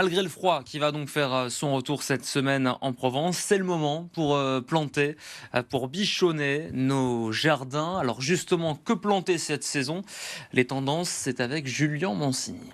Malgré le froid qui va donc faire son retour cette semaine en Provence, c'est le moment pour planter, pour bichonner nos jardins. Alors justement, que planter cette saison? Les tendances, c'est avec Julien Mancini.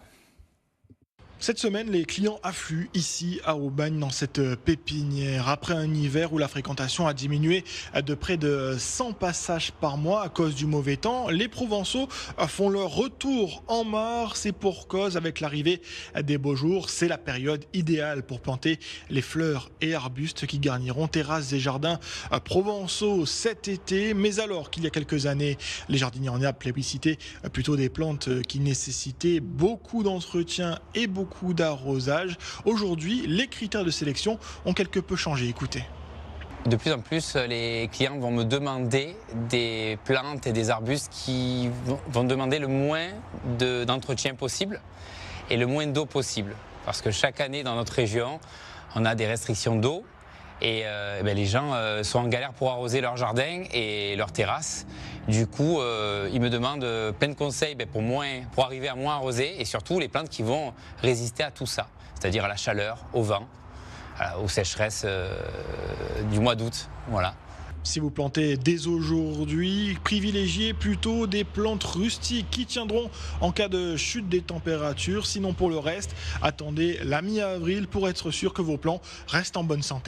Cette semaine, les clients affluent ici à Aubagne dans cette pépinière. Après un hiver où la fréquentation a diminué de près de 100 passages par mois à cause du mauvais temps, les Provençaux font leur retour en mars et pour cause avec l'arrivée des beaux jours. C'est la période idéale pour planter les fleurs et arbustes qui garniront terrasses et jardins provençaux cet été. Mais alors qu'il y a quelques années, les jardiniers en herbe plébiscitaient plutôt des plantes qui nécessitaient beaucoup d'entretien et beaucoup d'arrosage. Aujourd'hui, les critères de sélection ont quelque peu changé. Écoutez. De plus en plus, les clients vont me demander des plantes et des arbustes qui vont demander le moins d'entretien possible et le moins d'eau possible. Parce que chaque année dans notre région, on a des restrictions d'eau et les gens sont en galère pour arroser leur jardin et leur terrasse. Du coup, ils me demandent plein de conseils pour arriver à moins arroser et surtout les plantes qui vont résister à tout ça, c'est-à-dire à la chaleur, au vent, aux sécheresses du mois d'août. Voilà. Si vous plantez dès aujourd'hui, privilégiez plutôt des plantes rustiques qui tiendront en cas de chute des températures. Sinon, pour le reste, attendez la mi-avril pour être sûr que vos plants restent en bonne santé.